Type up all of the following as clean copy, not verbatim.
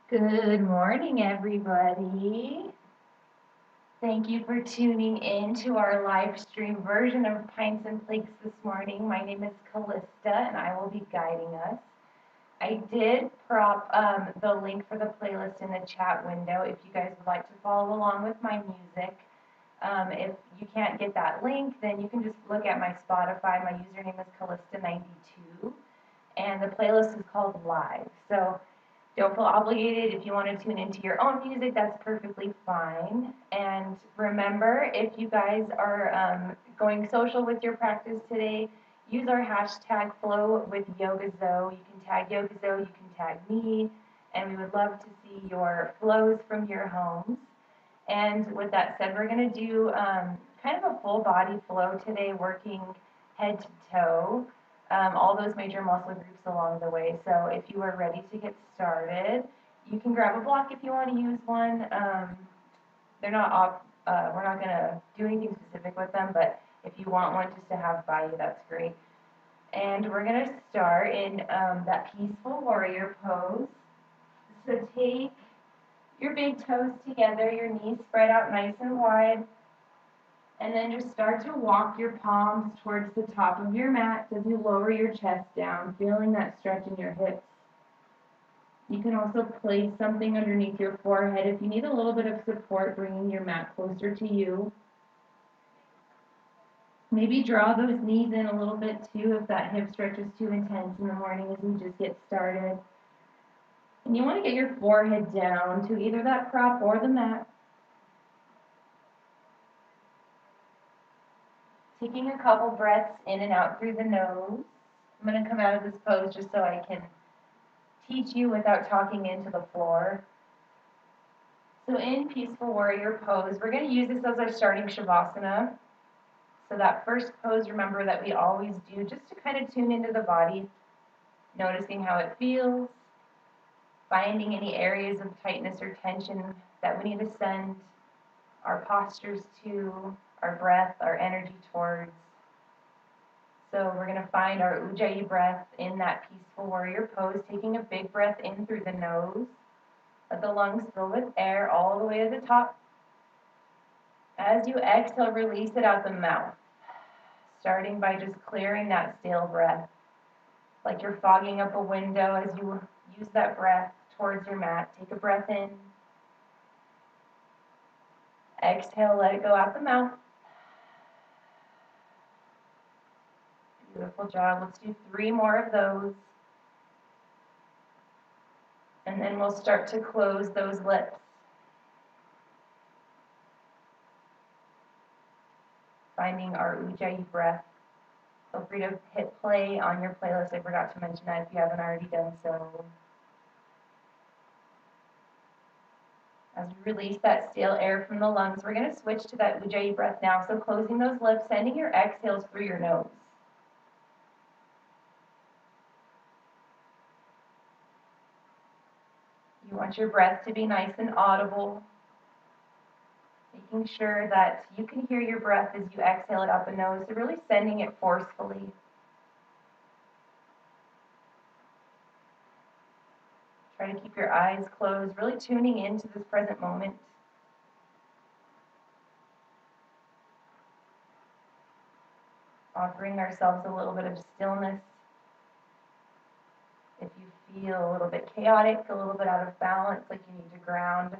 Good morning, everybody. Thank you for tuning in to our live stream version of Pints and Planks this morning. My name is Calysta, and I will be guiding us. I did prop the link for the playlist in the chat window if you guys would like to follow along with my music. If you can't get that link, then you can just look at my Spotify. My username is Calysta92, and the playlist is called Live. So don't feel obligated. If you want to tune into your own music, that's perfectly fine. And remember, if you guys are going social with your practice today, use our hashtag flow with YogaZo. You can tag YogaZo, you can tag me, and we would love to see your flows from your homes. And with that said, we're going to do kind of a full body flow today, working head to toe, all those major muscle groups along the way. So if you are ready to get started, you can grab a block if you want to use one. They're not we're not going to do anything specific with them, but if you want one just to have by you, that's great. And we're going to start in that peaceful warrior pose. So take your big toes together, your knees spread out nice and wide, and then just start to walk your palms towards the top of your mat as you lower your chest down, feeling that stretch in your hips. You can also place something underneath your forehead if you need a little bit of support, bringing your mat closer to you. Maybe draw those knees in a little bit too if that hip stretch is too intense in the morning as we just get started. And you want to get your forehead down to either that prop or the mat. Taking a couple breaths in and out through the nose. I'm going to come out of this pose just so I can teach you without talking into the floor. So in Peaceful Warrior pose, we're going to use this as our starting Shavasana. So that first pose, remember that we always do just to kind of tune into the body, noticing how it feels, finding any areas of tightness or tension that we need to send our postures to, our breath, our energy towards. So we're going to find our Ujjayi breath in that Peaceful Warrior pose, taking a big breath in through the nose. Let the lungs fill with air all the way to the top. As you exhale, release it out the mouth, starting by just clearing that stale breath, like you're fogging up a window as you use that breath towards your mat. Take a breath in. Exhale, let it go out the mouth. Beautiful job. Let's do 3 more of those. And then we'll start to close those lips. Finding our Ujjayi breath. Feel free to hit play on your playlist. I forgot to mention that if you haven't already done so. As we release that stale air from the lungs, we're going to switch to that Ujjayi breath now. So closing those lips, sending your exhales through your nose. You want your breath to be nice and audible, making sure that you can hear your breath as you exhale it out the nose, so really sending it forcefully. Try to keep your eyes closed, really tuning into this present moment. Offering ourselves a little bit of stillness. If you feel a little bit chaotic, a little bit out of balance, like you need to ground,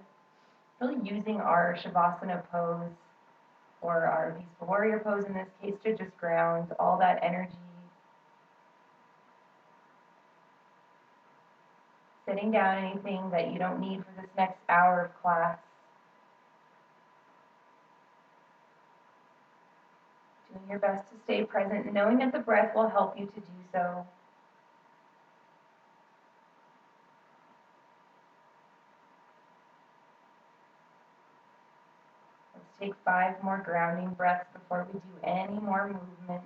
really using our Shavasana pose or our Peaceful Warrior pose in this case to just ground all that energy. Sitting down anything that you don't need for this next hour of class. Doing your best to stay present, knowing that the breath will help you to do so. Let's take 5 more grounding breaths before we do any more movements.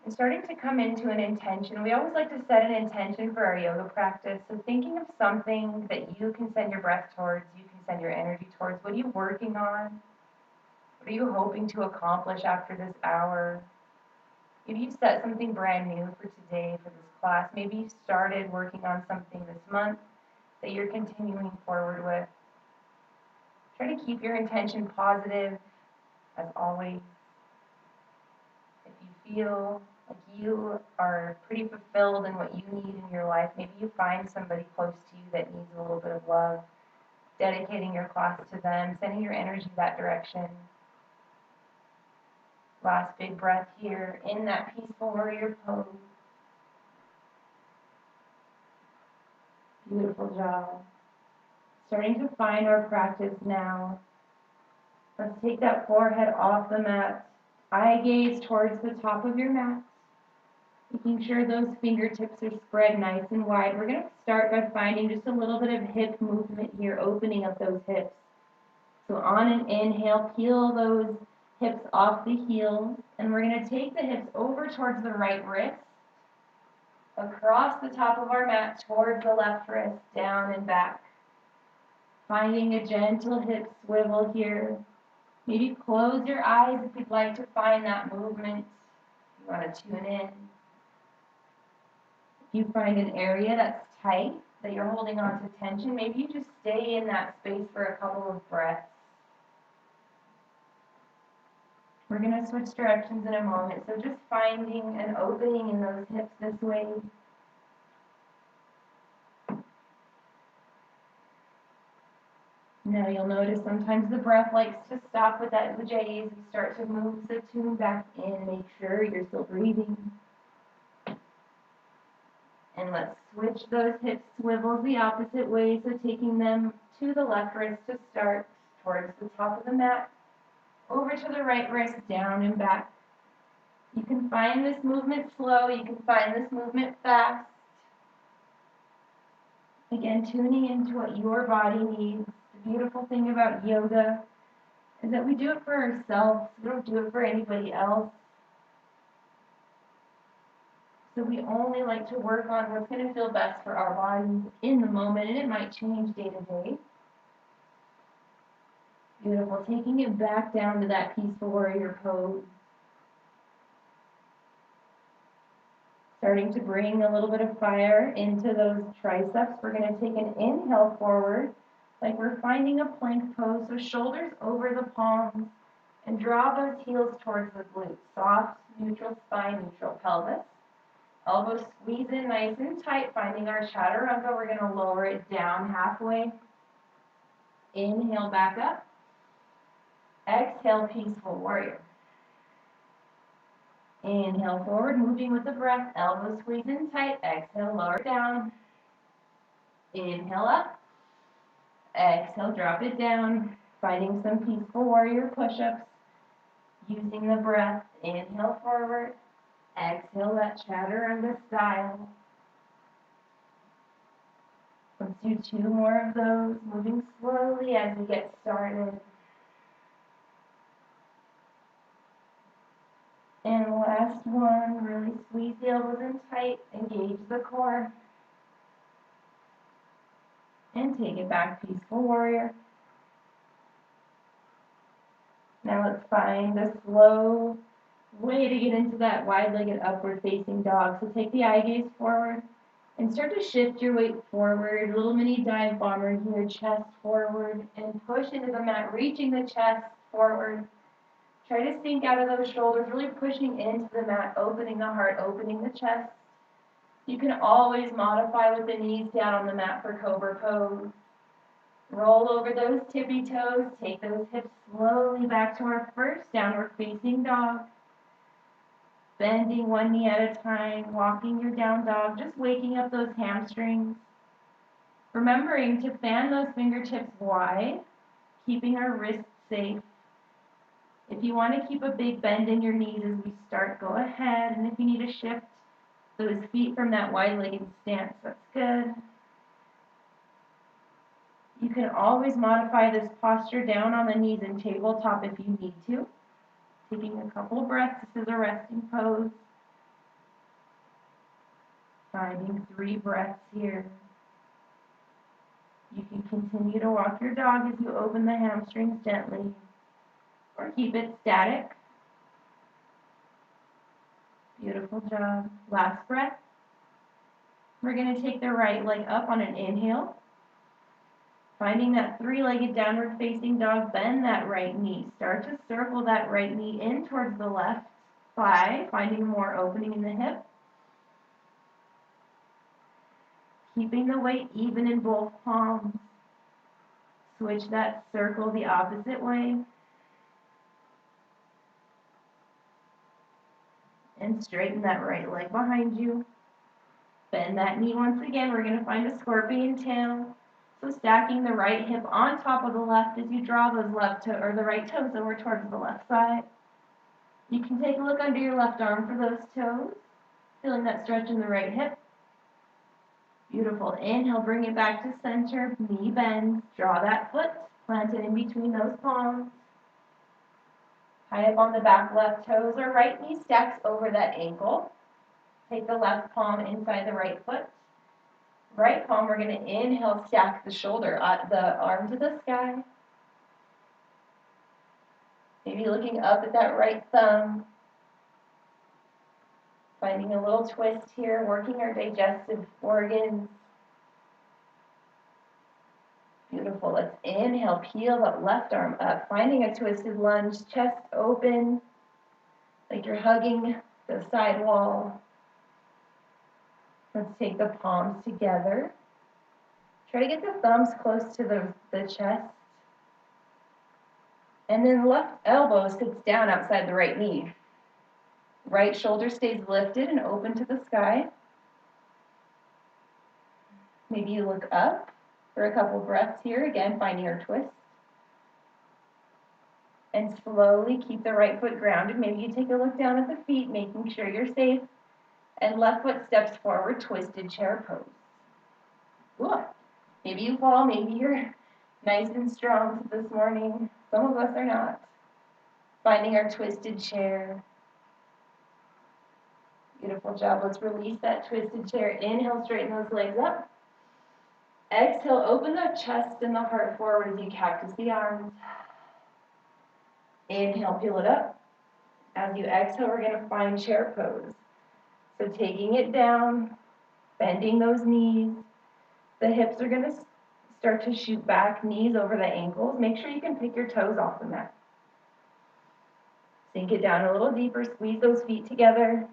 And starting to come into an intention. We always like to set an intention for our yoga practice. So thinking of something that you can send your breath towards, you can send your energy towards. What are you working on? What are you hoping to accomplish after this hour? Maybe you set something brand new for today, for this class. Maybe you started working on something this month that you're continuing forward with. Try to keep your intention positive, as always. If you feel like you are pretty fulfilled in what you need in your life, maybe you find somebody close to you that needs a little bit of love, dedicating your class to them, sending your energy that direction. Last big breath here in that peaceful warrior pose. Beautiful job. Starting to find our practice now. Let's take that forehead off the mat. Eye gaze towards the top of your mat. Making sure those fingertips are spread nice and wide. We're going to start by finding just a little bit of hip movement here, opening up those hips. So on an inhale, peel those hips off the heels, and we're going to take the hips over towards the right wrist, across the top of our mat towards the left wrist, down and back. Finding a gentle hip swivel here. Maybe close your eyes if you'd like to find that movement. You want to tune in. If you find an area that's tight, that you're holding on to tension, maybe you just stay in that space for a couple of breaths. We're going to switch directions in a moment, so just finding an opening in those hips this way. Now you'll notice sometimes the breath likes to stop with that ujjayi as we start to move the tune back in. Make sure you're still breathing. And let's switch those hip swivels the opposite way, so taking them to the left wrist to start, towards the top of the mat, over to the right wrist, down and back. You can find this movement slow, you can find this movement fast. Again, tuning into what your body needs. The beautiful thing about yoga is that we do it for ourselves. We don't do it for anybody else. So we only like to work on what's going to feel best for our bodies in the moment, and it might change day to day. Beautiful. Taking it back down to that peaceful warrior pose. Starting to bring a little bit of fire into those triceps. We're going to take an inhale forward, like we're finding a plank pose. So shoulders over the palms, and draw those heels towards the glutes. Soft, neutral spine, neutral pelvis. Elbows squeeze in nice and tight, finding our chaturanga. We're going to lower it down halfway. Inhale back up. Exhale, peaceful warrior. Inhale forward, moving with the breath. Elbows squeeze in tight. Exhale, lower it down. Inhale up. Exhale, drop it down. Finding some peaceful warrior push-ups. Using the breath. Inhale forward. Exhale, that chaturanga style. Let's do 2 more of those, moving slowly as we get started. And last one, really squeeze the elbows in tight, engage the core. And take it back, peaceful warrior. Now let's find a slow way to get into that wide-legged upward facing dog. So take the eye gaze forward and start to shift your weight forward. Little mini dive bomber here, chest forward, and push into the mat, reaching the chest forward. Try to sink out of those shoulders, really pushing into the mat, opening the heart, opening the chest. You can always modify with the knees down on the mat for cobra pose. Roll over those tippy toes, take those hips slowly back to our first downward facing dog. Bending one knee at a time, walking your down dog, just waking up those hamstrings. Remembering to fan those fingertips wide, keeping our wrists safe. If you want to keep a big bend in your knees as we start, go ahead. And if you need to shift those feet from that wide-legged stance, that's good. You can always modify this posture down on the knees and tabletop if you need to. Taking a couple of breaths. This is a resting pose. Finding 3 breaths here. You can continue to walk your dog as you open the hamstrings gently, or keep it static. Beautiful job. Last breath. We're going to take the right leg up on an inhale. Finding that three-legged downward facing dog, bend that right knee. Start to circle that right knee in towards the left thigh, finding more opening in the hip. Keeping the weight even in both palms. Switch that circle the opposite way. And straighten that right leg behind you. Bend that knee once again. We're going to find a scorpion tail. So stacking the right hip on top of the left as you draw those the right toes over towards the left side. You can take a look under your left arm for those toes. Feeling that stretch in the right hip. Beautiful. Inhale, bring it back to center. Knee bends. Draw that foot. Plant it in between those palms. High up on the back left toes or right knee stacks over that ankle. Take the left palm inside the right foot. Right palm, we're going to inhale, stack the shoulder, the arm to the sky. Maybe looking up at that right thumb. Finding a little twist here, working our digestive organs. Beautiful. Let's inhale, peel that left arm up, finding a twisted lunge, chest open, like you're hugging the side wall. Let's take the palms together. Try to get the thumbs close to the chest. And then left elbow sits down outside the right knee. Right shoulder stays lifted and open to the sky. Maybe you look up for a couple breaths here. Again, finding our twist. And slowly keep the right foot grounded. Maybe you take a look down at the feet, making sure you're safe. And left foot steps forward, twisted chair pose. Good. Maybe you fall, maybe you're nice and strong this morning. Some of us are not. Finding our twisted chair. Beautiful job. Let's release that twisted chair. Inhale, straighten those legs up. Exhale, open the chest and the heart forward as you cactus the arms. Inhale, peel it up. As you exhale, we're going to find chair pose. So taking it down, bending those knees. The hips are going to start to shoot back, knees over the ankles. Make sure you can pick your toes off the mat. Sink it down a little deeper, squeeze those feet together.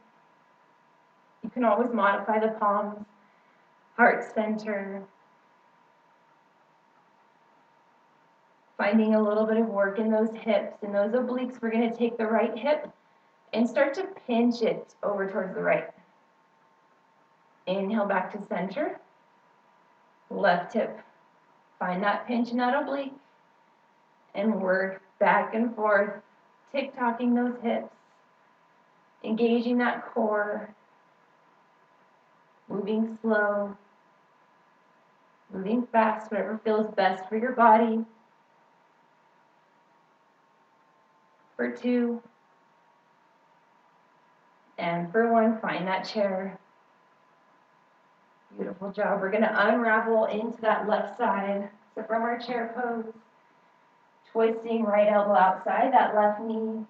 You can always modify the palms, heart center. Finding a little bit of work in those hips and those obliques. We're going to take the right hip and start to pinch it over towards the right. Inhale back to center. Left hip. Find that pinch in that oblique. And work back and forth, tick-tocking those hips. Engaging that core. Moving slow. Moving fast, whatever feels best for your body. For 2. And for 1, find that chair. Beautiful job. We're going to unravel into that left side. So from our chair pose, twisting right elbow outside, that left knee,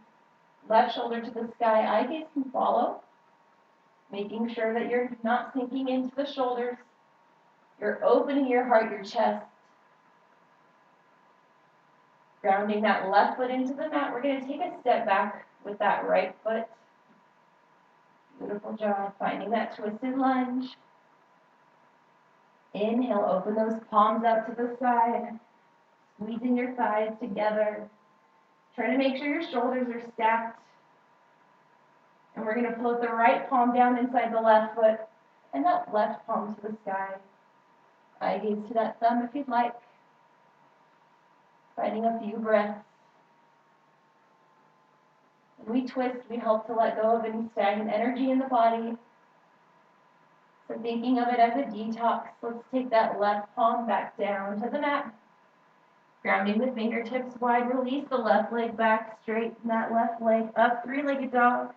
left shoulder to the sky, eye gaze can follow. Making sure that you're not sinking into the shoulders. You're opening your heart, your chest. Grounding that left foot into the mat. We're going to take a step back with that right foot. Beautiful job. Finding that twisted lunge. Inhale, open those palms out to the side. Squeezing your thighs together. Try to make sure your shoulders are stacked. And we're going to float the right palm down inside the left foot. And that left palm to the sky. Eye gaze to that thumb if you'd like. Finding a few breaths. When we twist, we help to let go of any stagnant energy in the body. So thinking of it as a detox, let's take that left palm back down to the mat. Grounding the fingertips wide, release the left leg back, straighten that left leg up, three-legged dog.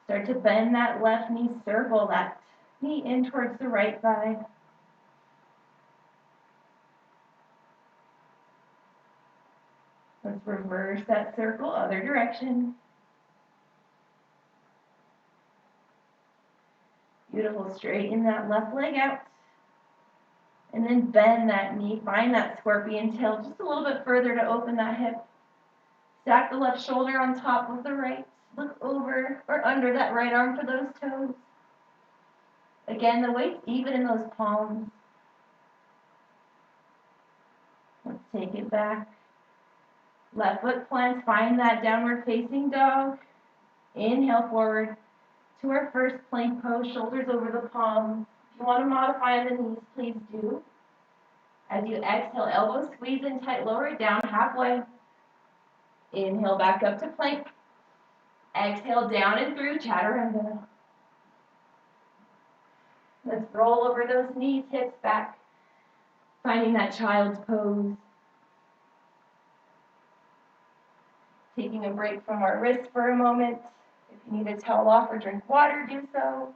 Start to bend that left knee, circle that knee in towards the right thigh. Let's reverse that circle, other direction. Beautiful. Straighten that left leg out. And then bend that knee. Find that scorpion tail just a little bit further to open that hip. Stack the left shoulder on top of the right. Look over or under that right arm for those toes. Again, the weight's even in those palms. Let's take it back. Left foot plants. Find that downward facing dog. Inhale forward to our first plank pose. Shoulders over the palms. If you want to modify the knees, please do. As you exhale, elbows squeeze in tight, lower it down halfway. Inhale back up to plank. Exhale down and through chaturanga. Let's roll over those knees, hips back. Finding that child's pose. Taking a break from our wrists for a moment. If you need a towel off or drink water, do so.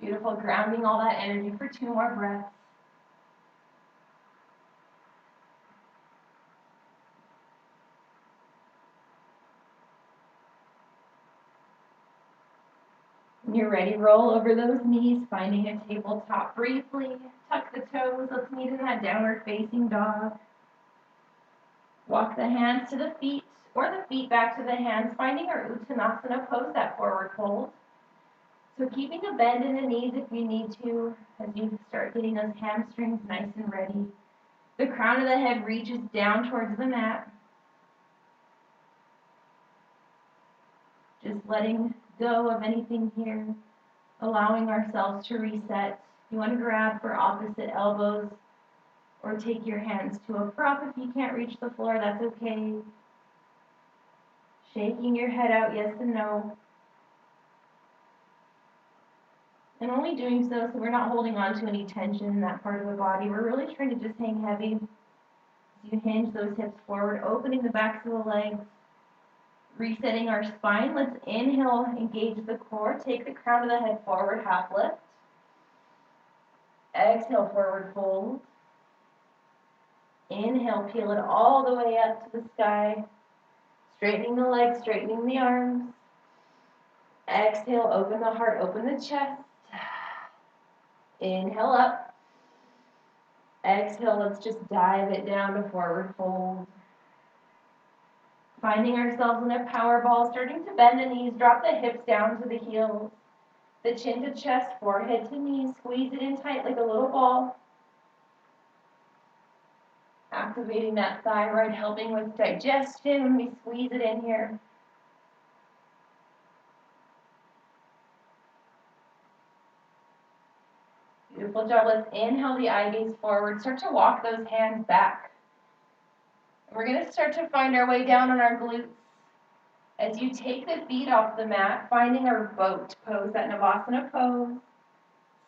Beautiful, grounding all that energy for 2 more breaths. When you're ready, roll over those knees, finding a tabletop briefly. Tuck the toes, let's meet in that downward facing dog. Walk the hands to the feet, or the feet back to the hands, finding our Uttanasana pose, that forward fold. So keeping a bend in the knees if you need to, as you start getting those hamstrings nice and ready. The crown of the head reaches down towards the mat. Just letting go of anything here, allowing ourselves to reset. You want to grab for opposite elbows or take your hands to a prop if you can't reach the floor, that's okay. Shaking your head out, yes and no. And only doing so we're not holding on to any tension in that part of the body. We're really trying to just hang heavy. As you hinge those hips forward, opening the backs of the legs, resetting our spine. Let's inhale, engage the core. Take the crown of the head forward, half lift. Exhale, forward fold. Inhale, peel it all the way up to the sky. Straightening the legs, straightening the arms. Exhale, open the heart, open the chest. Inhale up. Exhale, let's just dive it down to forward fold. Finding ourselves in a power ball, starting to bend the knees, drop the hips down to the heels. The chin to chest, forehead to knees, squeeze it in tight like a little ball. Activating that thyroid, helping with digestion when we squeeze it in here. Beautiful job. Let's inhale the eye gaze forward. Start to walk those hands back. We're going to start to find our way down on our glutes. As you take the feet off the mat, finding our boat pose, that Navasana pose.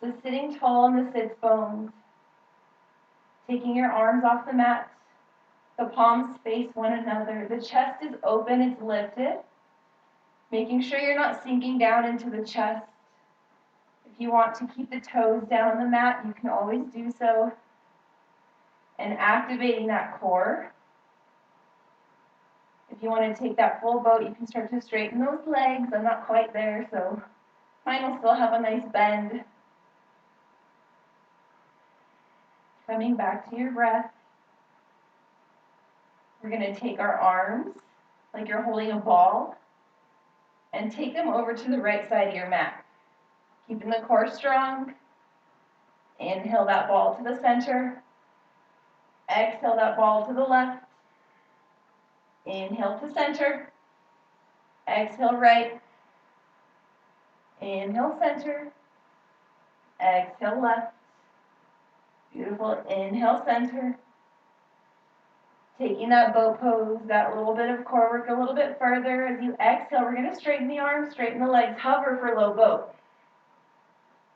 So sitting tall in the sits bones. Taking your arms off the mat. The palms face one another. The chest is open, it's lifted. Making sure you're not sinking down into the chest. If you want to keep the toes down on the mat, you can always do so. And activating that core. If you want to take that full boat, you can start to straighten those legs. I'm not quite there, so mine will still have a nice bend. Coming back to your breath. We're going to take our arms, like you're holding a ball, and take them over to the right side of your mat. Keeping the core strong. Inhale that ball to the center. Exhale that ball to the left. Inhale to center. Exhale right. Inhale center. Exhale left. Beautiful. Inhale center. Taking that boat pose, that little bit of core work a little bit further. As you exhale, we're going to straighten the arms, straighten the legs, hover for low boat.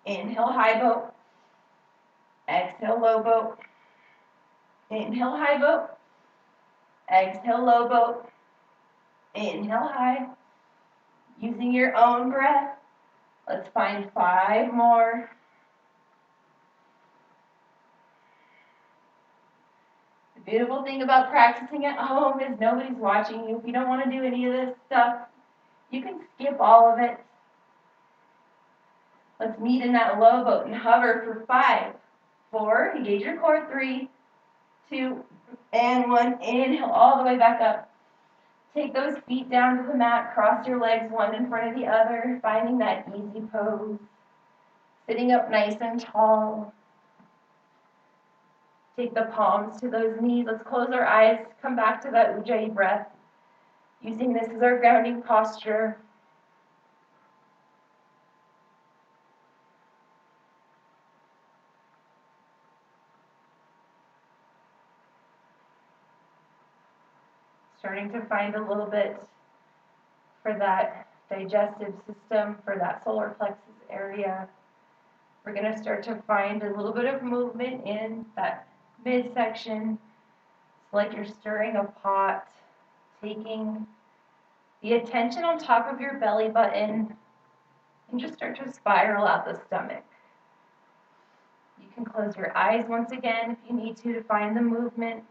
Inhale, high boat. Exhale, low boat. Inhale, high boat. Exhale, low boat. Inhale, high. Using your own breath. Let's find 5 more. The beautiful thing about practicing at home is nobody's watching you. If you don't want to do any of this stuff, you can skip all of it. Let's meet in that low boat and hover for 5, 4, engage your core, 3, 2, and 1. Inhale all the way back up. Take those feet down to the mat, cross your legs one in front of the other, finding that easy pose. Sitting up nice and tall. Take the palms to those knees. Let's close our eyes, come back to that Ujjayi breath, using this as our grounding posture. Starting to find a little bit for that digestive system, for that solar plexus area. We're going to start to find a little bit of movement in that midsection. It's like you're stirring a pot, taking the attention on top of your belly button, and just start to spiral out the stomach. You can close your eyes once again if you need to find the movement.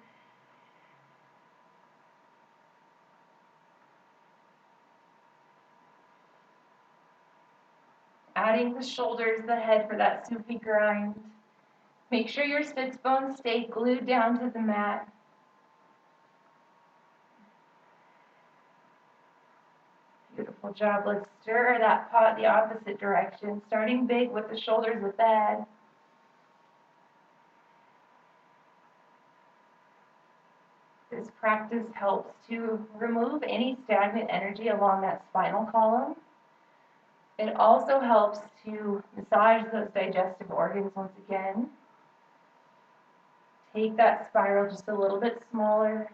Adding the shoulders, the head for that soupy grind. Make sure your sits bones stay glued down to the mat. Beautiful job. Let's stir that pot the opposite direction, starting big with the shoulders with the head. This practice helps to remove any stagnant energy along that spinal column. It also helps to massage those digestive organs once again. Take that spiral just a little bit smaller.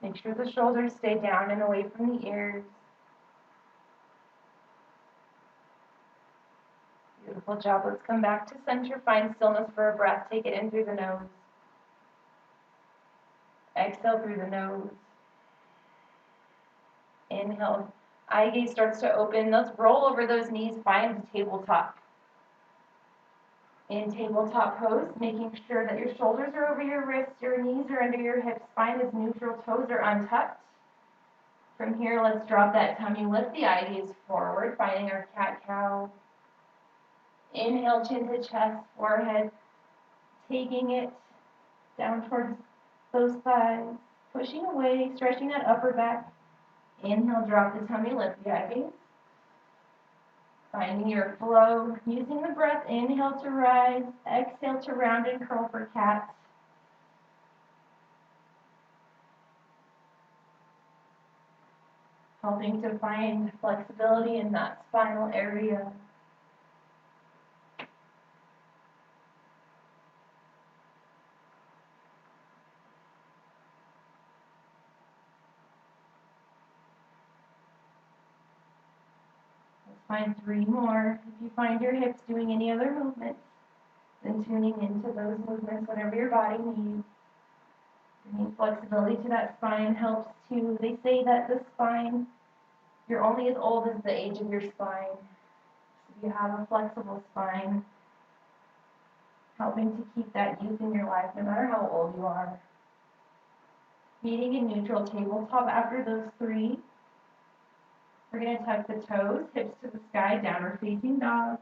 Make sure the shoulders stay down and away from the ears. Beautiful job. Let's come back to center. Find stillness for a breath. Take it in through the nose. Exhale through the nose. Inhale. Eye gaze starts to open. Let's roll over those knees. Find the tabletop. In tabletop pose, making sure that your shoulders are over your wrists, your knees are under your hips, spine is neutral, toes are untucked. From here, let's drop that tummy, lift the eye gaze forward, finding our cat-cow. Inhale, chin to chest, forehead, taking it down towards those thighs, pushing away, stretching that upper back. Inhale, drop the tummy, lift the eye gaze. Finding your flow, using the breath, inhale to rise, exhale to round and curl for cat. Helping to find flexibility in that spinal area. Find 3 more. If you find your hips doing any other movements, then tuning into those movements, whatever your body needs. Bringing flexibility to that spine helps too. They say that the spine, you're only as old as the age of your spine. So if you have a flexible spine, helping to keep that youth in your life no matter how old you are. Meeting in neutral tabletop after those 3. We're going to tuck the toes, hips to the sky, downward facing dog.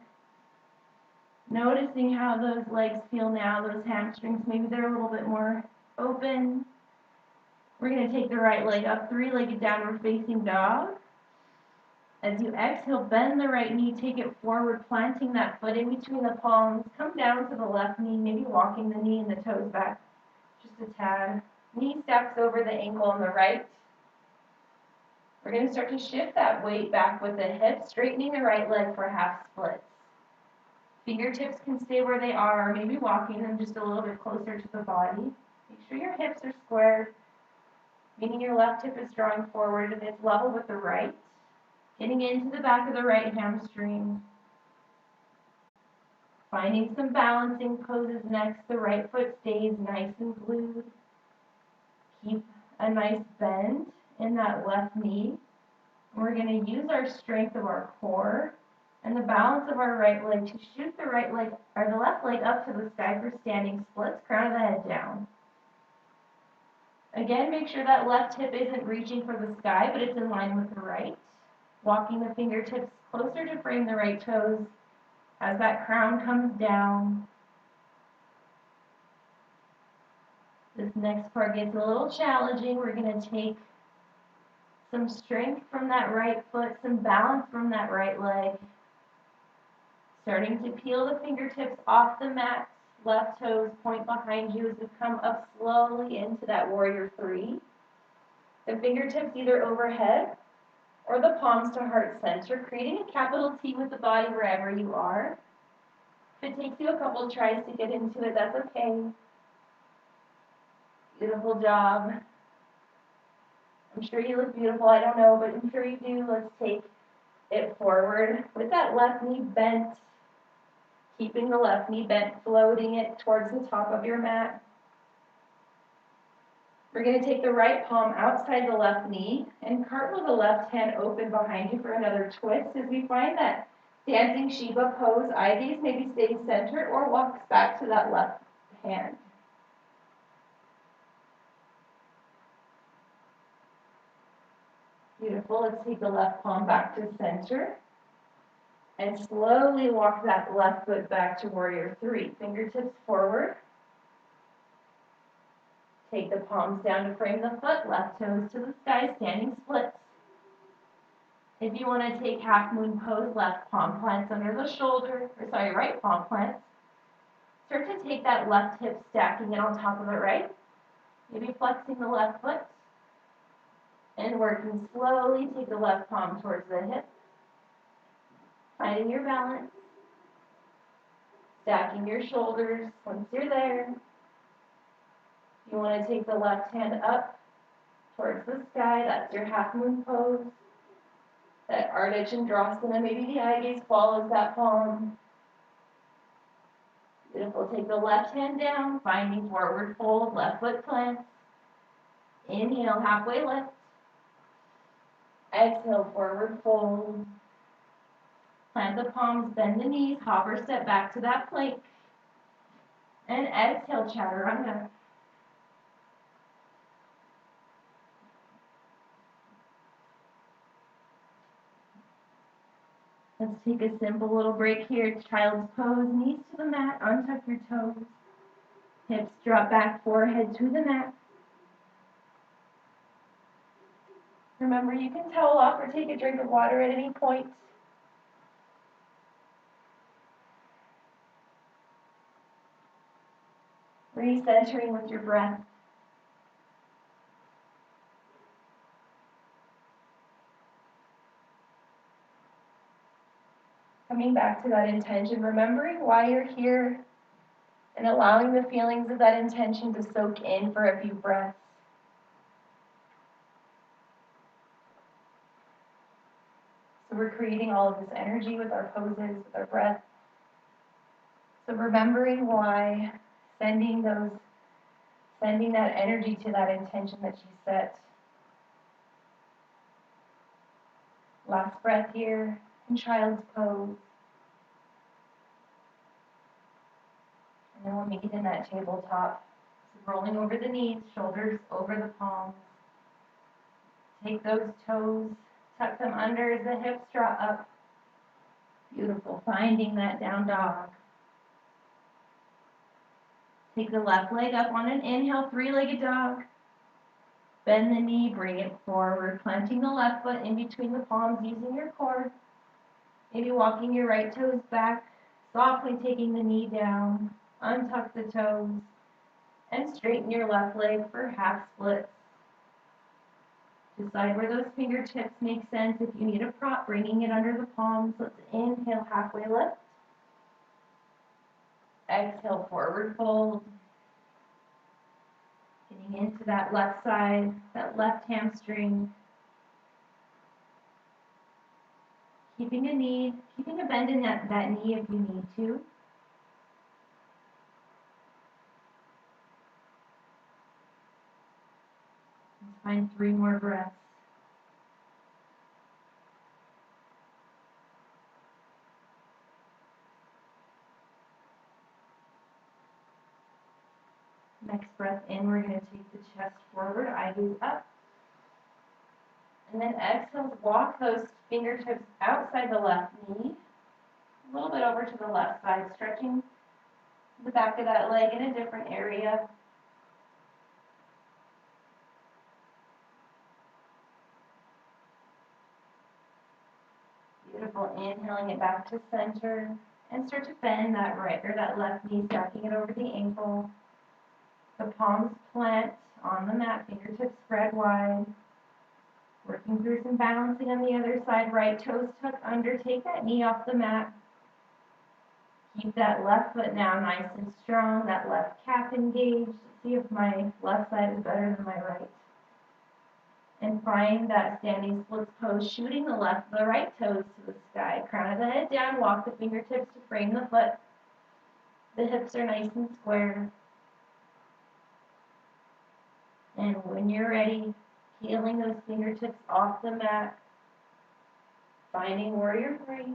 Noticing how those legs feel now, those hamstrings, maybe they're a little bit more open. We're going to take the right leg up, 3-legged downward facing dog. As you exhale, bend the right knee, take it forward, planting that foot in between the palms. Come down to the left knee, maybe walking the knee and the toes back just a tad. Knee stacks over the ankle on the right. We're going to start to shift that weight back with the hips, straightening the right leg for half splits. Fingertips can stay where they are, maybe walking them just a little bit closer to the body. Make sure your hips are squared, meaning your left hip is drawing forward and it's level with the right. Getting into the back of the right hamstring. Finding some balancing poses next. The right foot stays nice and glued. Keep a nice bend in that left knee. We're going to use our strength of our core And the balance of our right leg to shoot the right leg or the left leg up to the sky for standing splits, crown of the head down. Again, make sure that left hip isn't reaching for the sky, but it's in line with the right. Walking the fingertips closer to frame the right toes as that crown comes down. This next part gets a little challenging. We're going to take some strength from that right foot, some balance from that right leg. Starting to peel the fingertips off the mat, left toes point behind you as we come up slowly into that warrior three. The fingertips either overhead or the palms to heart center, creating a capital T with the body wherever you are. If it takes you a couple tries to get into it, that's okay. Beautiful job. I'm sure you look beautiful, I don't know, but I'm sure you do. Let's take it forward with that left knee bent. Keeping the left knee bent, floating it towards the top of your mat. We're going to take the right palm outside the left knee and cartwheel the left hand open behind you for another twist as we find that dancing Shiva pose. Eye gaze maybe stays centered or walks back to that left hand. Beautiful. Let's take the left palm back to center. And slowly walk that left foot back to warrior three. Fingertips forward. Take the palms down to frame the foot, left toes to the sky, standing splits. If you want to take half moon pose, left palm plants under the shoulder, right palm plants. Start to take that left hip, stacking it on top of the right. Maybe flexing the left foot. And working slowly, take the left palm towards the hip. Finding your balance, stacking your shoulders once you're there. You want to take the left hand up towards the sky, that's your half moon pose. That Ardha Chandrasana, maybe the eye gaze follows that palm. Beautiful, take the left hand down, finding forward fold, left foot plants. Inhale, halfway lift. Exhale, forward fold. Plant the palms, bend the knees, hopper step back to that plank. And exhale, chaturanga. Let's take a simple little break here. Child's pose, knees to the mat, untuck your toes. Hips drop back, forehead to the mat. Remember, you can towel off or take a drink of water at any point. Recentering with your breath. Coming back to that intention, remembering why you're here and allowing the feelings of that intention to soak in for a few breaths. So we're creating all of this energy with our poses, with our breath. So remembering why, sending that energy to that intention that you set. Last breath here in child's pose. And then we'll meet in that tabletop. So rolling over the knees, shoulders over the palms. Take those toes, tuck them under as the hips draw up. Beautiful, finding that down dog. Take the left leg up on an inhale, three-legged dog. Bend the knee, bring it forward, planting the left foot in between the palms using your core. Maybe walking your right toes back, softly taking the knee down, untuck the toes, and straighten your left leg for half splits. Decide where those fingertips make sense. If you need a prop, bringing it under the palms. Let's inhale, halfway lift. Exhale, forward fold. Getting into that left side, that left hamstring. Keeping a bend in that knee if you need to. Let's find 3 more breaths. Next breath in, we're going to take the chest forward, eye gaze up. And then exhale, walk those fingertips outside the left knee, a little bit over to the left side, stretching the back of that leg in a different area. Beautiful. Inhaling it back to center, and start to bend that right or that left knee, stacking it over the ankle. The palms plant on the mat, fingertips spread wide. Working through some balancing on the other side, right toes tucked under, take that knee off the mat. Keep that left foot now nice and strong, that left calf engaged. See if my left side is better than my right. And find that standing splits pose, shooting the right toes to the sky. Crown of the head down, walk the fingertips to frame the foot. The hips are nice and square. And when you're ready, peeling those fingertips off the mat, finding warrior three,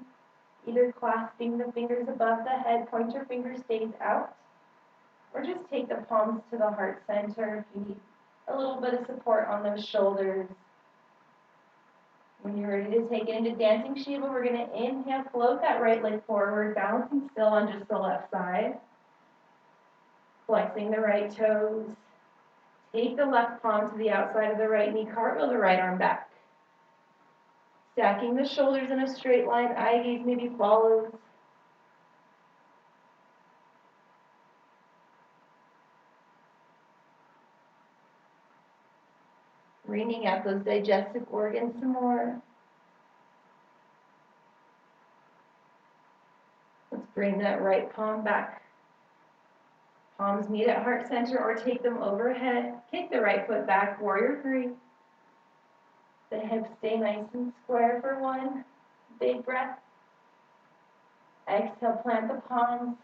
either clasping the fingers above the head, pointer finger stays out, or just take the palms to the heart center if you need a little bit of support on those shoulders. When you're ready to take it into dancing Shiva, we're going to inhale, float that right leg forward, balancing still on just the left side, flexing the right toes. Take the left palm to the outside of the right knee, cartwheel the right arm back. Stacking the shoulders in a straight line, eye gaze maybe follows. Wringing out those digestive organs some more. Let's bring that right palm back. Palms meet at heart center or take them overhead. Kick the right foot back, warrior three. The hips stay nice and square for one big breath. Exhale, plant the palms,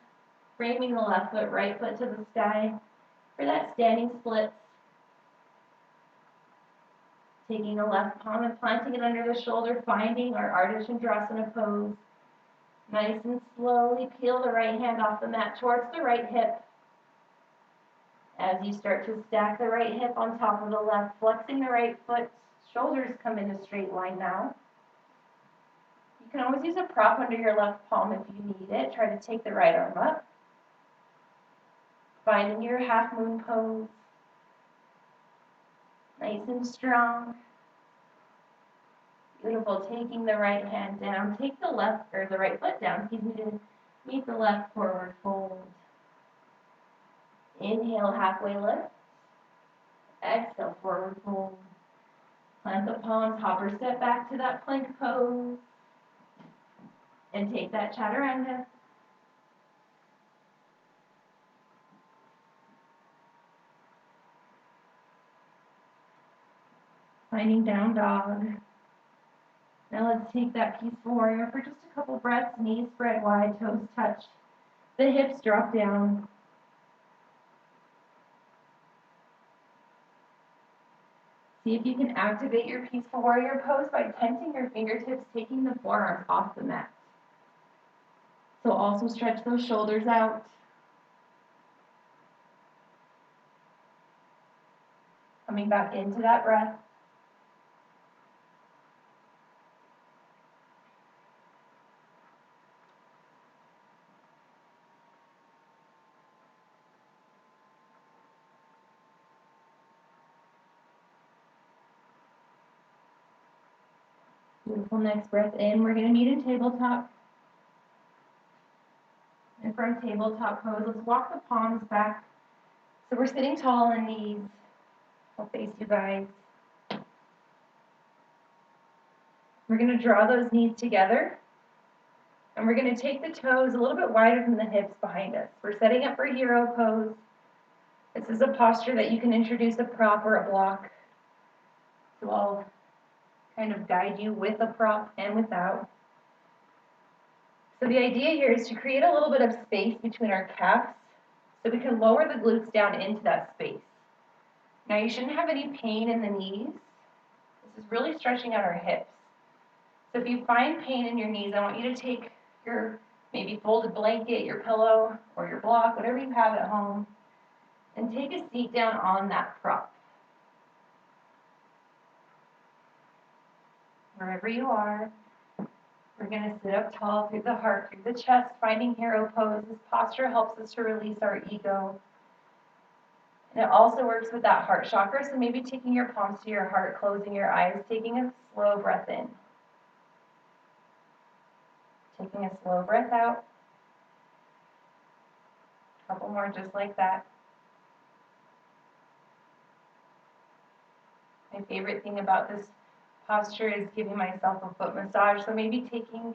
framing the left foot, right foot to the sky for that standing splits. Taking the left palm and planting it under the shoulder, finding our Ardha Chandrasana pose. Nice and slowly peel the right hand off the mat towards the right hip. As you start to stack the right hip on top of the left, flexing the right foot, shoulders come in a straight line now. You can always use a prop under your left palm if you need it. Try to take the right arm up. Finding your half moon pose. Nice and strong. Beautiful. Taking the right hand down. Take the right foot down, to meet the left forward fold. Inhale, halfway lift. Exhale, forward fold. Plant the palms, hopper step back to that plank pose. And take that chaturanga. Finding down dog. Now let's take that peaceful warrior for just a couple breaths. Knees spread wide, toes touch. The hips drop down. See if you can activate your peaceful warrior pose by tenting your fingertips, taking the forearms off the mat. So also stretch those shoulders out. Coming back into that breath. Beautiful. Next breath in. We're going to meet in tabletop. And from tabletop pose, let's walk the palms back. So we're sitting tall on the knees. I'll face you guys. We're going to draw those knees together. And we're going to take the toes a little bit wider than the hips behind us. We're setting up for hero pose. This is a posture that you can introduce a prop or a block. So I'll kind of guide you with a prop and without. So the idea here is to create a little bit of space between our calves so we can lower the glutes down into that space. Now you shouldn't have any pain in the knees. This is really stretching out our hips. So if you find pain in your knees, I want you to take your maybe folded blanket, your pillow, or your block, whatever you have at home, and take a seat down on that prop. Wherever you are, we're going to sit up tall through the heart, through the chest, finding hero pose. This posture helps us to release our ego. And it also works with that heart chakra, so maybe taking your palms to your heart, closing your eyes, taking a slow breath in. Taking a slow breath out. A couple more just like that. My favorite thing about this posture is giving myself a foot massage. So maybe taking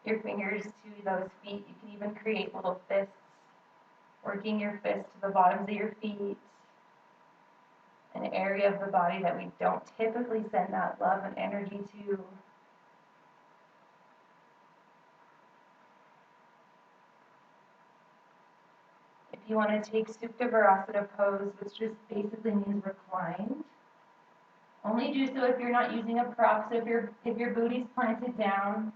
your fingers to those feet. You can even create little fists, working your fists to the bottoms of your feet, an area of the body that we don't typically send that love and energy to. If you want to take Supta Virasana pose, which just basically means reclined, only do so if you're not using a prop. So if your booty's planted down,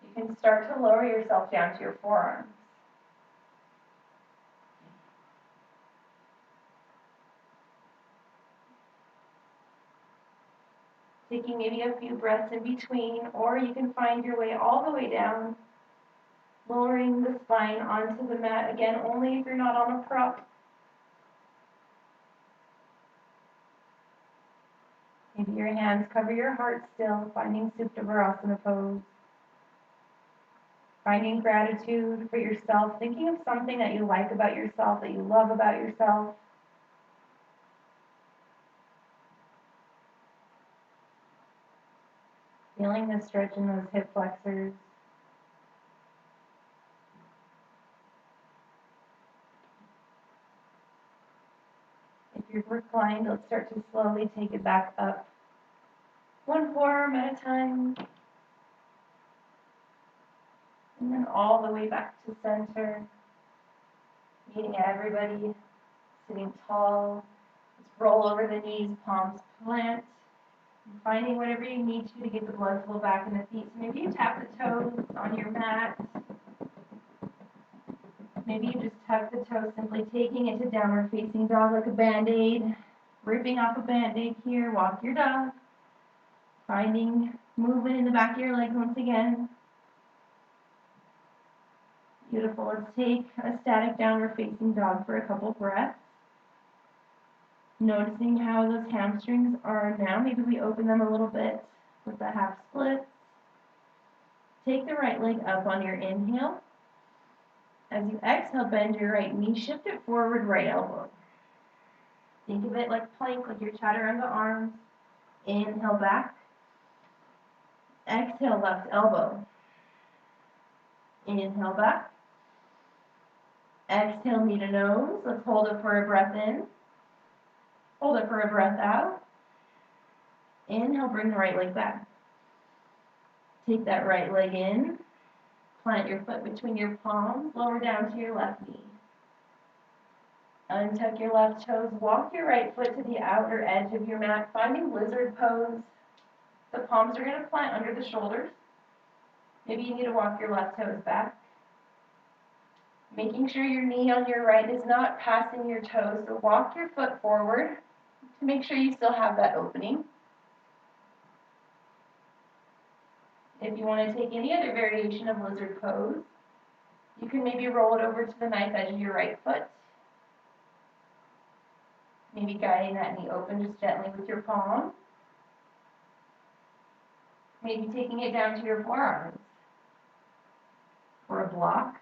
you can start to lower yourself down to your forearms. Taking maybe a few breaths in between, or you can find your way all the way down, lowering the spine onto the mat, again, only if you're not on a prop. Maybe your hands cover your heart still, finding Supta Virasana pose. Finding gratitude for yourself, thinking of something that you like about yourself, that you love about yourself. Feeling the stretch in those hip flexors. If you're reclined, let's start to slowly take it back up. One forearm at a time. And then all the way back to center. Meeting everybody, sitting tall. Just roll over the knees, palms plant. And finding whatever you need to get the blood flow back in the feet. So maybe you tap the toes on your mat. Maybe you just tuck the toes, simply taking it to downward facing dog like a band-aid. Ripping off a band-aid here, walk your dog. Finding movement in the back of your legs once again. Beautiful. Let's take a static downward facing dog for a couple breaths. Noticing how those hamstrings are now. Maybe we open them a little bit with the half split. Take the right leg up on your inhale. As you exhale, bend your right knee, shift it forward, right elbow. Think of it like plank, like your chaturanga arms. Inhale back. Exhale, left elbow. Inhale back. Exhale, knee to nose. Let's hold it for a breath in. Hold it for a breath out. Inhale, bring the right leg back. Take that right leg in. Plant your foot between your palms, lower down to your left knee. Untuck your left toes, walk your right foot to the outer edge of your mat, finding lizard pose. The palms are going to plant under the shoulders. Maybe you need to walk your left toes back. Making sure your knee on your right is not passing your toes, so walk your foot forward to make sure you still have that opening. If you want to take any other variation of lizard pose, you can maybe roll it over to the knife edge of your right foot. Maybe guiding that knee open just gently with your palm. Maybe taking it down to your forearms for a block.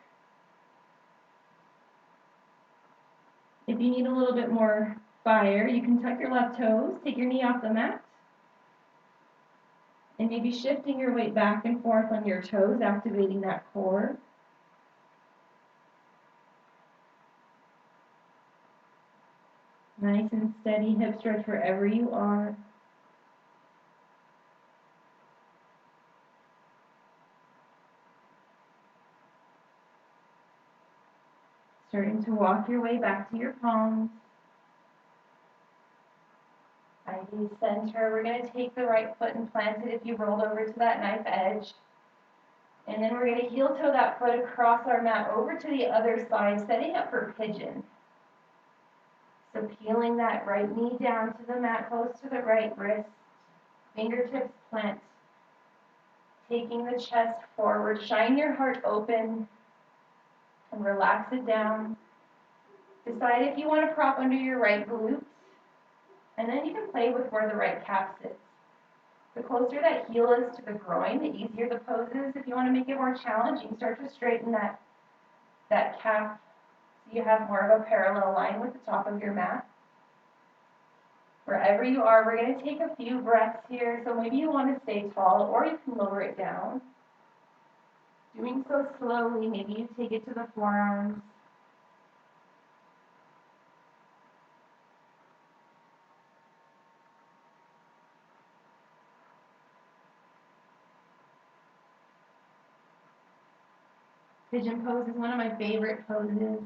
If you need a little bit more fire, you can tuck your left toes, take your knee off the mat, and maybe shifting your weight back and forth on your toes, activating that core. Nice and steady hip stretch wherever you are. Starting to walk your way back to your palms. Finding center. We're going to take the right foot and plant it if you rolled over to that knife edge. And then we're going to heel toe that foot across our mat over to the other side, setting up for pigeon. So peeling that right knee down to the mat, close to the right wrist, fingertips plant, taking the chest forward, shine your heart open, and relax it down. Decide if you want to prop under your right glute, and then you can play with where the right calf sits. The closer that heel is to the groin, the easier the pose is. If you want to make it more challenging, start to straighten that calf so you have more of a parallel line with the top of your mat. Wherever you are, we're going to take a few breaths here. So maybe you want to stay tall, or you can lower it down. Doing so slowly, maybe you take it to the forearms. Pigeon pose is one of my favorite poses.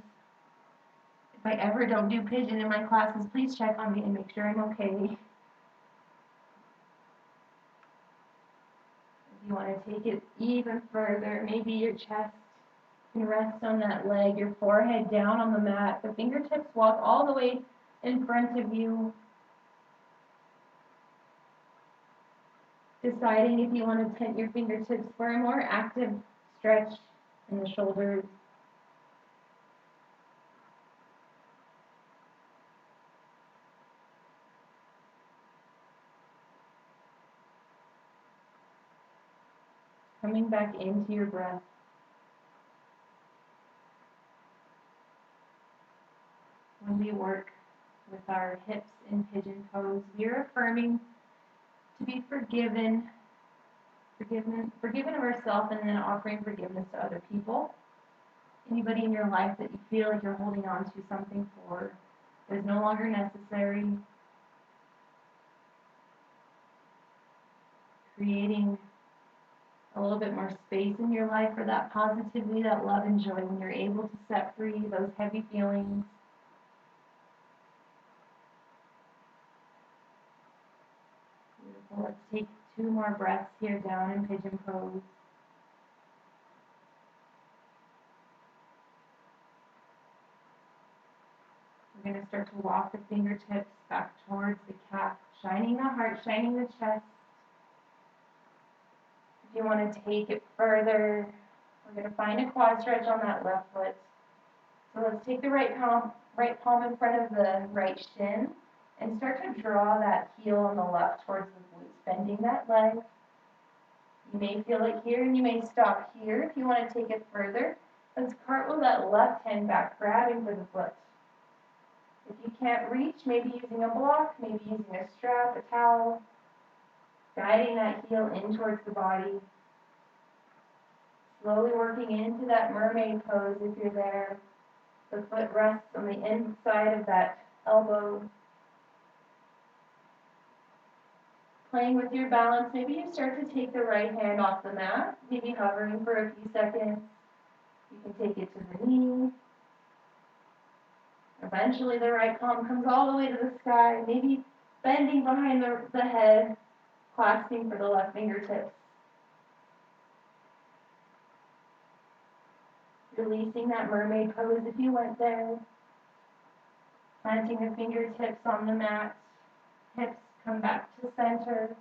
If I ever don't do pigeon in my classes, please check on me and make sure I'm okay. If you want to take it even further, maybe your chest can rest on that leg, your forehead down on the mat, the fingertips walk all the way in front of you. Deciding if you want to tent your fingertips for a more active stretch in the shoulders. Coming back into your breath. When we work with our hips in pigeon pose, we are affirming to be forgiven of ourselves, and then offering forgiveness to other people. Anybody in your life that you feel like you're holding on to something for is no longer necessary. Creating a little bit more space in your life for that positivity, that love and joy when you're able to set free those heavy feelings. Beautiful. Let's take 2 more breaths here down in pigeon pose. We're going to start to walk the fingertips back towards the calf, shining the heart, shining the chest. If you want to take it further, we're going to find a quad stretch on that left foot. So let's take the right palm in front of the right shin and start to draw that heel on the left towards the glutes, bending that leg. You may feel it here, and you may stop here. If you want to take it further, let's cartwheel that left hand back, grabbing for the foot. If you can't reach, maybe using a block, maybe using a strap, a towel, guiding that heel in towards the body. Slowly working into that mermaid pose if you're there. The foot rests on the inside of that elbow. Playing with your balance, maybe you start to take the right hand off the mat, maybe hovering for a few seconds. You can take it to the knee. Eventually the right palm comes all the way to the sky, maybe bending behind the head, clasping for the left fingertips. Releasing that mermaid pose if you went there. Planting the fingertips on the mat, hips come back to center,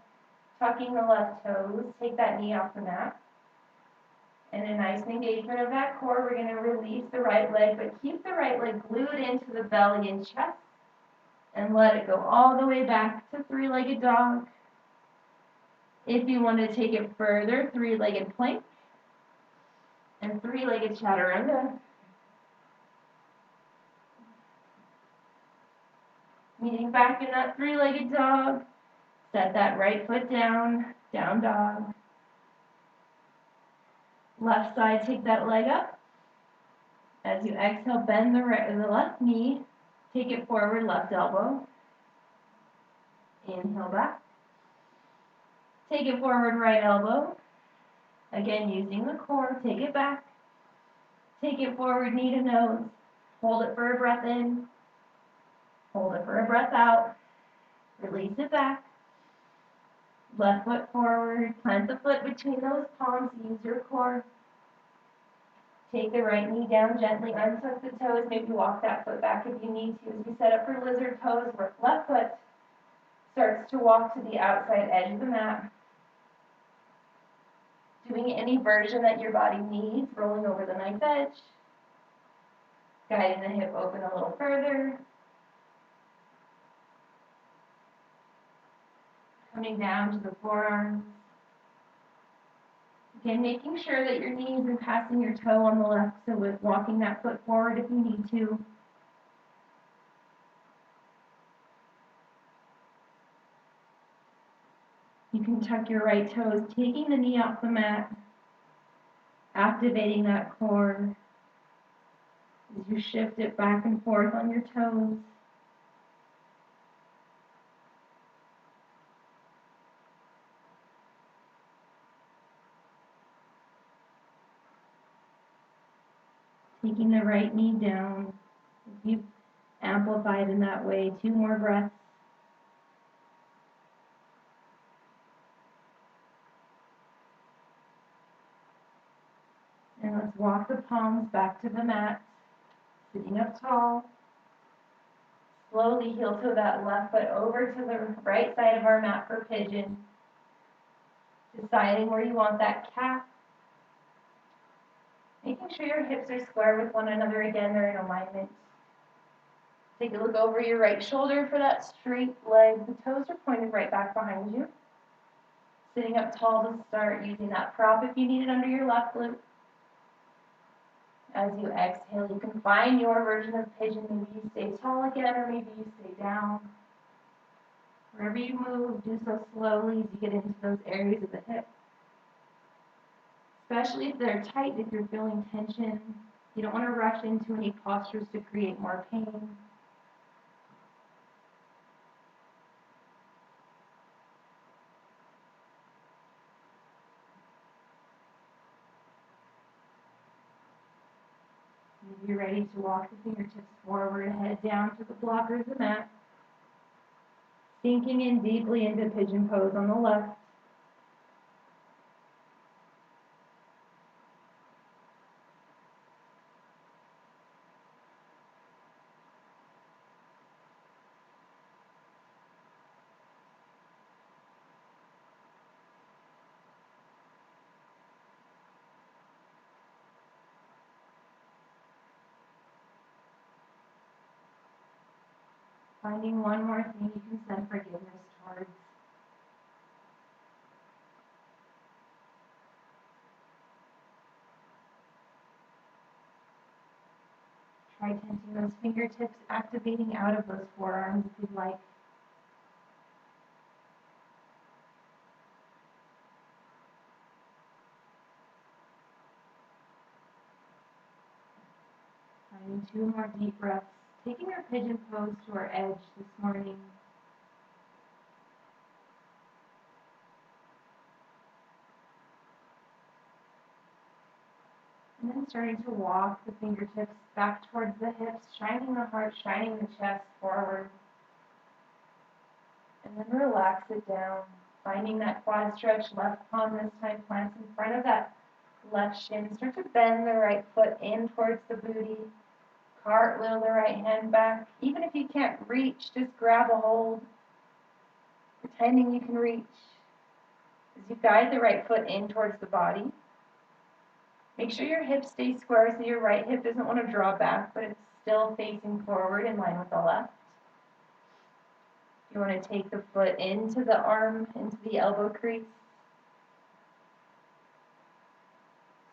tucking the left toes, take that knee off the mat. And a nice engagement of that core, we're going to release the right leg, but keep the right leg glued into the belly and chest, and let it go all the way back to 3-legged dog. If you want to take it further, 3-legged plank and 3-legged chaturanga. Meeting back in that 3-legged dog. Set that right foot down, down dog. Left side, take that leg up. As you exhale, bend the left knee. Take it forward, left elbow. Inhale back. Take it forward, right elbow. Again, using the core, take it back. Take it forward, knee to nose. Hold it for a breath in. Hold it for a breath out. Release it back. Left foot forward. Plant the foot between those palms. Use your core. Take the right knee down gently, untuck the toes, maybe walk that foot back if you need to. As we set up for lizard pose, left foot starts to walk to the outside edge of the mat. Doing any version that your body needs, rolling over the knife edge, guiding the hip open a little further, coming down to the forearms. Again, making sure that your knee isn't passing your toe on the left, so with walking that foot forward if you need to. You can tuck your right toes, taking the knee off the mat, activating that core as you shift it back and forth on your toes. Taking the right knee down. If you've amplified in that way, 2 more breaths. And let's walk the palms back to the mat, sitting up tall. Slowly heel toe that left foot over to the right side of our mat for pigeon. Deciding where you want that calf. Making sure your hips are square with one another again, they're in alignment. Take a look over your right shoulder for that straight leg. The toes are pointed right back behind you. Sitting up tall to start, using that prop if you need it under your left glute. As you exhale, you can find your version of pigeon. Maybe you stay tall again, or maybe you stay down. Wherever you move, do so slowly as you get into those areas of the hip. Especially if they're tight, if you're feeling tension. You don't want to rush into any postures to create more pain. Maybe you're ready to walk the fingertips forward, head down to the blocker of the mat. Sinking in deeply into pigeon pose on the left. Finding one more thing you can send forgiveness towards. Try tensing those fingertips, activating out of those forearms if you'd like. Finding 2 more deep breaths. Taking our pigeon pose to our edge this morning. And then starting to walk the fingertips back towards the hips, shining the heart, shining the chest forward. And then relax it down. Finding that quad stretch, left palm this time plants in front of that left shin. Start to bend the right foot in towards the booty. Cartwheel the right hand back. Even if you can't reach, just grab a hold, pretending you can reach. As you guide the right foot in towards the body, make sure your hips stay square so your right hip doesn't want to draw back, but it's still facing forward in line with the left. You want to take the foot into the arm, into the elbow crease.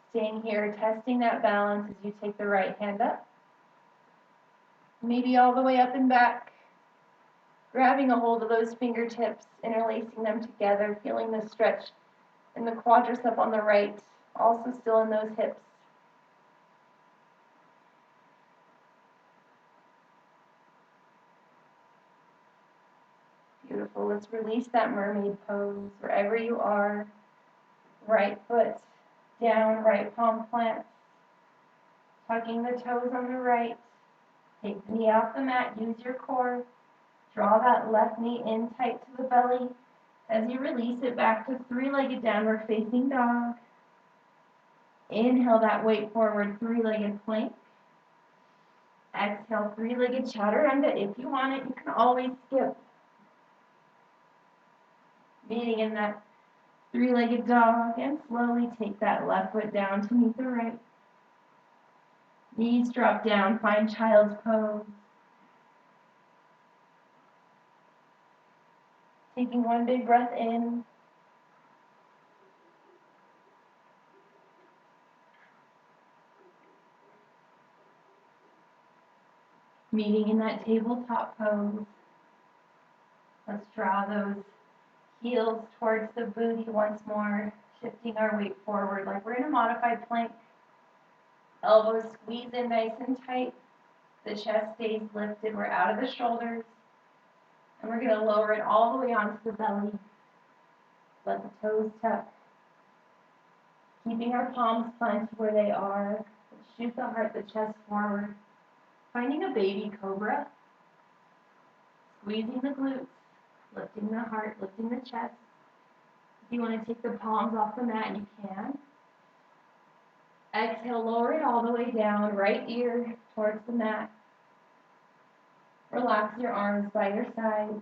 Staying here, testing that balance as you take the right hand up. Maybe all the way up and back. Grabbing a hold of those fingertips, interlacing them together, feeling the stretch in the quadricep on the right, also still in those hips. Beautiful. Let's release that mermaid pose wherever you are. Right foot down, right palm plants. Tucking the toes on the right. Take the knee off the mat, use your core. Draw that left knee in tight to the belly. As you release it back to 3-legged downward facing dog. Inhale that weight forward, three-legged plank. Exhale, three-legged chaturanga. If you want it, you can always skip. Meeting in that three-legged dog, and slowly take that left foot down to meet the right. Knees drop down, find child's pose. Taking one big breath in. Meeting in that tabletop pose. Let's draw those heels towards the booty once more, shifting our weight forward like we're in a modified plank. Elbows squeeze in nice and tight. The chest stays lifted. We're out of the shoulders. And we're going to lower it all the way onto the belly. Let the toes tuck. Keeping our palms planted where they are. Let's shoot the heart, the chest forward. Finding a baby cobra. Squeezing the glutes. Lifting the heart, lifting the chest. If you want to take the palms off the mat, you can. Exhale, lower it all the way down, right ear towards the mat. Relax your arms by your sides.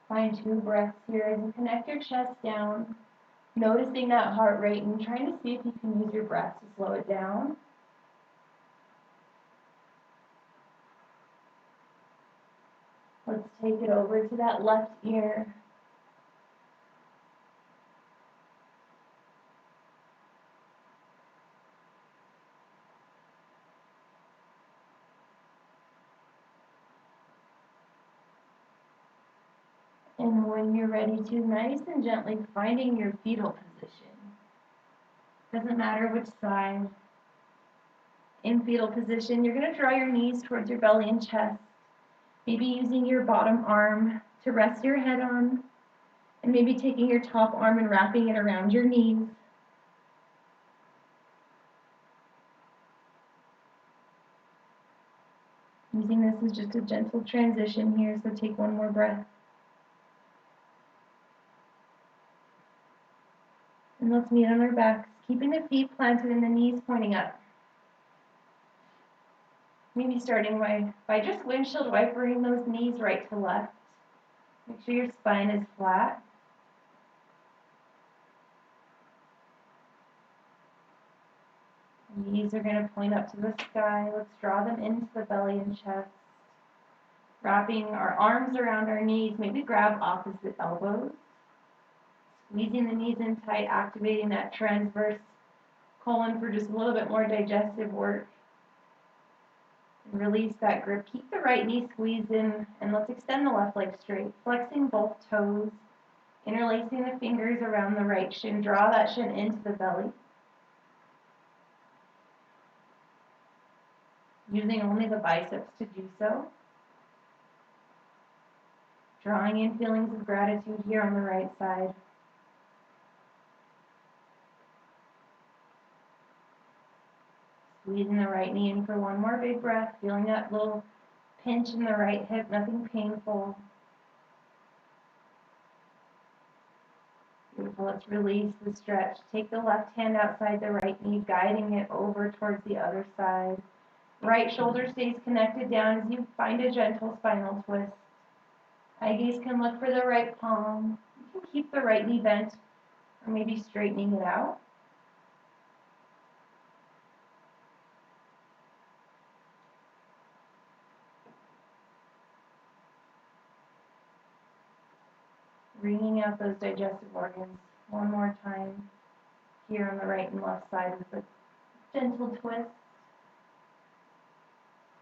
Find 2 breaths here as you connect your chest down, noticing that heart rate and trying to see if you can use your breath to slow it down. Let's take it over to that left ear. And when you're ready to, nice and gently finding your fetal position. Doesn't matter which side. In fetal position, you're going to draw your knees towards your belly and chest. Maybe using your bottom arm to rest your head on. And maybe taking your top arm and wrapping it around your knees. Using this as just a gentle transition here, so take one more breath. And let's meet on our backs, keeping the feet planted and the knees pointing up. Maybe starting by just windshield wipering those knees right to left. Make sure your spine is flat. Knees are going to point up to the sky. Let's draw them into the belly and chest. Wrapping our arms around our knees, maybe grab opposite elbows. Squeezing the knees in tight, activating that transverse colon for just a little bit more digestive work. And release that grip. Keep the right knee squeezed in, and let's extend the left leg straight. Flexing both toes, interlacing the fingers around the right shin. Draw that shin into the belly. Using only the biceps to do so. Drawing in feelings of gratitude here on the right side. Squeezing the right knee in for one more big breath, feeling that little pinch in the right hip, nothing painful. Beautiful. Let's release the stretch. Take the left hand outside the right knee, guiding it over towards the other side. Right shoulder stays connected down as you find a gentle spinal twist. Eye gaze can look for the right palm. You can keep the right knee bent, or maybe straightening it out. Wringing out those digestive organs one more time here on the right and left side with a gentle twist.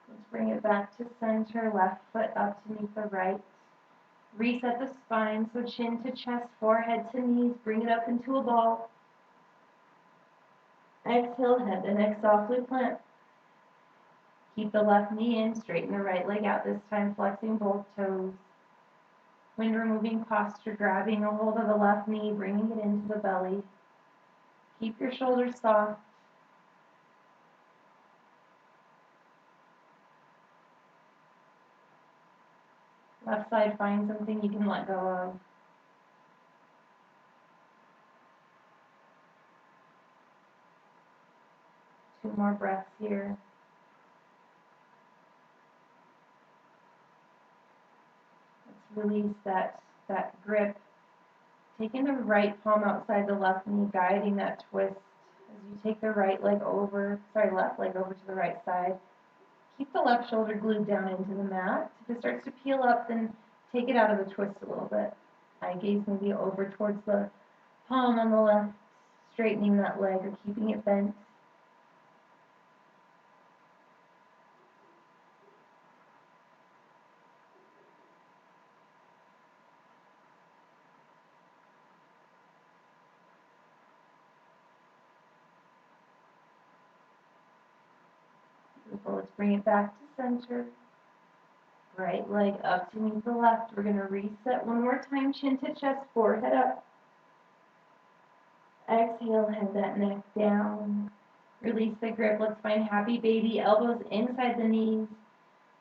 Let's bring it back to center, left foot up to meet the right. Reset the spine, so chin to chest, forehead to knees. Bring it up into a ball. Exhale, head the neck softly plant. Keep the left knee in, straighten the right leg out this time, flexing both toes. Wind removing posture, grabbing a hold of the left knee, bringing it into the belly. Keep your shoulders soft. Left side, find something you can let go of. 2 more breaths here. Let's release that grip. Taking the right palm outside the left knee, guiding that twist as you take the left leg over to the right side. Keep the left shoulder glued down into the mat. If it starts to peel up, then take it out of the twist a little bit. Eye gaze maybe over towards the palm on the left, straightening that leg or keeping it bent. Beautiful. Let's bring it back to center. Right leg up to meet the left. We're going to reset one more time, chin to chest, forehead up. Exhale, head that neck down. Release the grip. Let's find happy baby. Elbows inside the knees.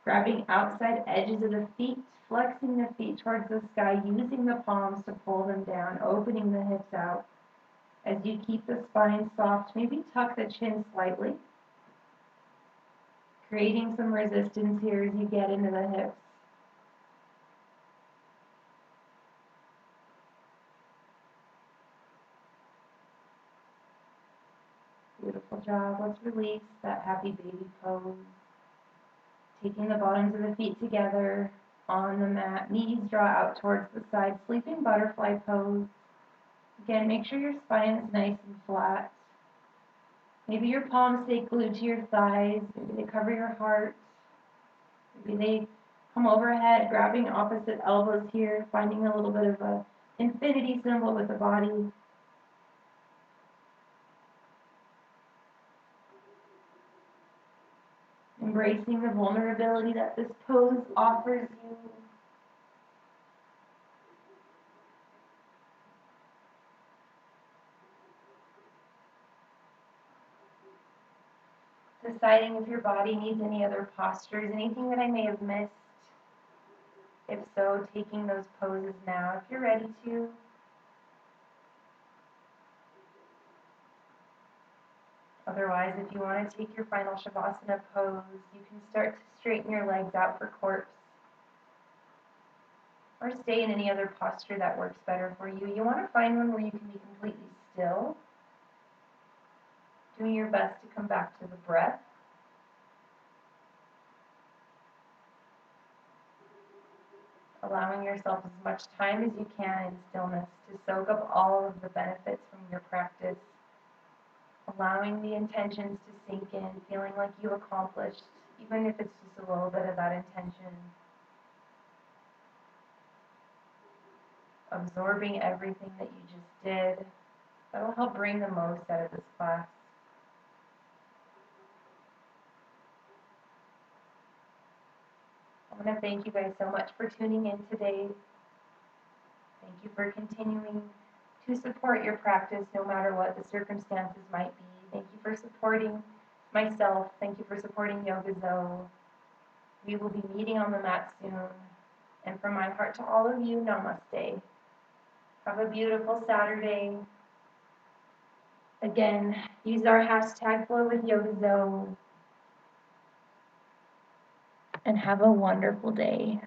Grabbing outside edges of the feet. Flexing the feet towards the sky. Using the palms to pull them down. Opening the hips out. As you keep the spine soft, maybe tuck the chin slightly. Creating some resistance here as you get into the hips. Beautiful job. Let's release that happy baby pose. Taking the bottoms of the feet together on the mat. Knees draw out towards the side. Sleeping butterfly pose. Again, make sure your spine is nice and flat. Maybe your palms stay glued to your thighs. Maybe they cover your heart. Maybe they come overhead, grabbing opposite elbows here, finding a little bit of an infinity symbol with the body. Embracing the vulnerability that this pose offers you. Deciding if your body needs any other postures, anything that I may have missed. If so, taking those poses now if you're ready to. Otherwise, if you want to take your final Shavasana pose, you can start to straighten your legs out for corpse. Or stay in any other posture that works better for you. You want to find one where you can be completely still, doing your best to come back to the breath. Allowing yourself as much time as you can in stillness to soak up all of the benefits from your practice. Allowing the intentions to sink in, feeling like you accomplished, even if it's just a little bit of that intention. Absorbing everything that you just did. That'll help bring the most out of this class. I want to thank you guys so much for tuning in today. Thank you for continuing to support your practice no matter what the circumstances might be. Thank you for supporting myself. Thank you for supporting Yoga Zoe. We will be meeting on the mat soon. And from my heart to all of you, namaste. Have a beautiful Saturday. Again, use our hashtag Flow with Yoga Zoe. And have a wonderful day.